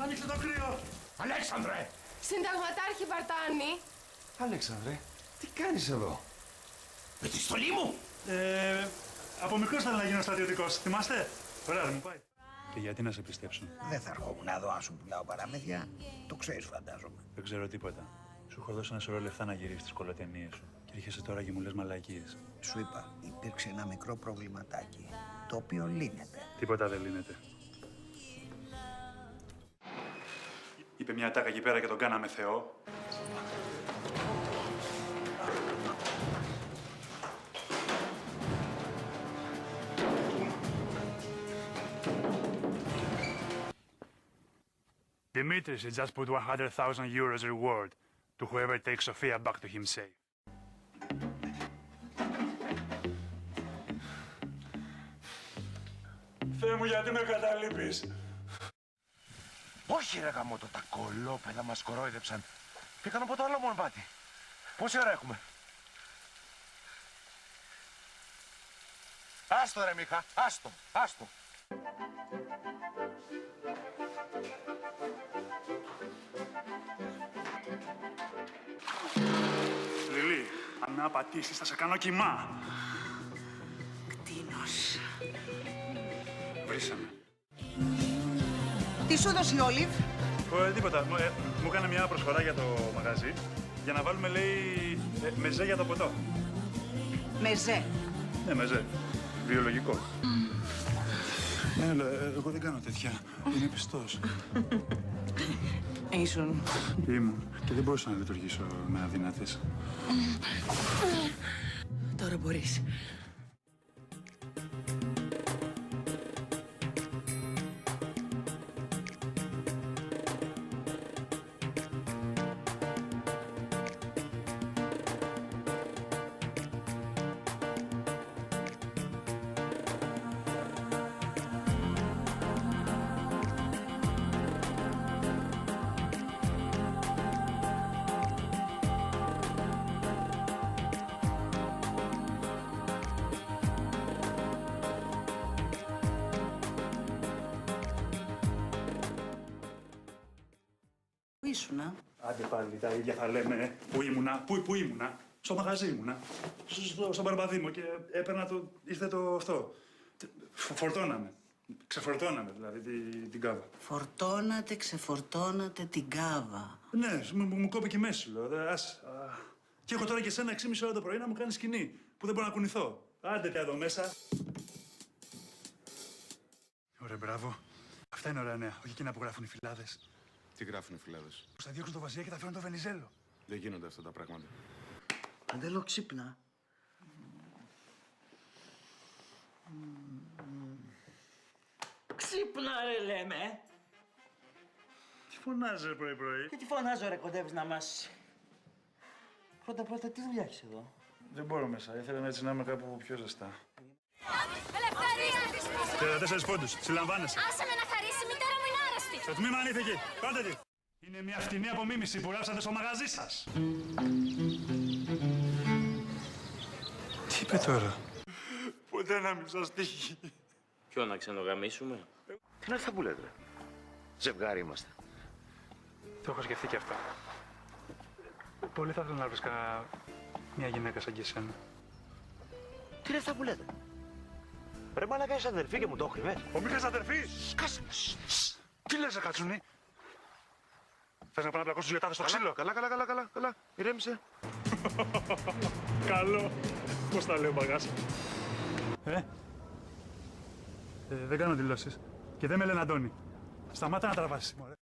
Άνοιξε το κρύο! Αλέξανδρε! Συνταγματάρχη Βαρτάνη. Αλέξανδρε, τι κάνεις εδώ? Με τη στολή μου! Από μικρός θέλω να γίνω στρατιωτικός. Θυμάστε? Ωραία, δεν μου πάει. Και γιατί να σε πιστέψουν? Δεν θα ερχόμουν να δω αν σου πουλάω παραμύθια. Το ξέρεις, φαντάζομαι. Δεν ξέρω τίποτα. Σου έχω δώσει ένα σωρό λεφτά να γυρίσεις τις κολοτενίες σου. Και έρχεσαι τώρα και μου λες μαλακίες. Σου είπα, υπήρξε ένα μικρό προβληματάκι, το οποίο λύνεται. Τίποτα δεν λύνεται. Είπε μια τάκα εκεί πέρα και τον κάναμε Θεό. Dimitris has just put 100,000 euros reward to whoever takes Sofia back to him safe. Θεέ μου, γιατί με καταλείπεις? Όχι ρε γαμώτο, τα κολόπεδα μας κορόιδεψαν. Πήγαν από το άλλο μονοπάτι. Πόση ώρα έχουμε? Άστο ρε Μίχα, άστο, άστο. Λιλί, αν με απατήσεις θα σε κάνω κοιμά. Κτίνος. Βρήσαμε. Τι σου έδωσε η Όλιβ? Τίποτα. Μου έκανε μια προσφορά για το μαγαζί για να βάλουμε, λέει, μεζέ για το ποτό. Μεζέ. Ναι, μεζέ. Βιολογικό. Ναι, αλλά εγώ δεν κάνω τέτοια. Είναι πιστός. Ήσουν. Ήμουν και δεν μπορούσα να λειτουργήσω με αδυνατές. Τώρα μπορείς. Πού ήσουνα? Άντε πάλι, τα ίδια θα λέμε. Πού ήμουνα, πού ήμουνα. Στο μαγαζί ήμουνα. Στο Μπαρμπαδήμο και έπαιρνα το. Ήρθε το αυτό. Φορτώναμε. Ξεφορτώναμε δηλαδή την κάβα. Φορτώνατε, ξεφορτώνατε την κάβα. Ναι, μου κόπηκε η μέση, λέω. Και έχω τώρα και σένα 6,5 ώρα το πρωί να μου κάνει σκηνή που δεν μπορώ να κουνηθώ. Άντε πια εδώ μέσα. Ωραία, μπράβο. Αυτά είναι ωραία νέα. Όχι εκείνα που γράφουν οι φυλάδες. Τι γράφουν οι φυλάδες? Που θα διώξουν το Βασιλιά και θα φέρουν το Βενιζέλο. Δεν γίνονται αυτά τα πράγματα. Αντέλο, ξύπνα. Ξύπνα ρε λέμε. Τι φωνάζει πρωί-πρωί. Και τι φωνάζω ρε, κοντεύεις να μάσεις. Πρώτα, τι δουλειά έχεις εδώ? Δεν μπορώ μέσα. Ήθελα έτσι να είμαι κάπου πιο ζεστά. Ελευθερίστε τις. 34 πόντους. Συλλαμβάνεσαι. Άσε με να χαρίσει, η μητέρα μου είναι άρρωστη. Στο τμήμα ανήθικη. Πάτε τη. Είναι μια φτηνή απομίμηση που γράψατε στο μαγαζί σας. Τι είπε τώρα? Ποτέ να μην σας τύχει. Ποιο, να ξενογαμίσουμε? Τι είναι αυτά που λέτε ρε? Ζευγάρι είμαστε. Το έχω σκεφτεί και αυτό. Πολύ θα ήθελα να βρίσκα μια γυναίκα σαν και εσένα. Τι είναι αυτά που λέτε? Ρε μαλάκα, είσαι αδερφή και μου το χρυβες. Ο Μίχας αδερφής! Σκάσε. Τι λες, Κατσούνη? Θες να πάω να πλακώσω τους γιοτάδες στο ξύλο? Καλά. Ηρέμησε. Καλό. Πώς τα λέω, μπαγάς. Δεν κάνω δηλώσεις. Και δεν με λένε Αντώνη. Σταμάτα να τραβάσεις, μωρέ.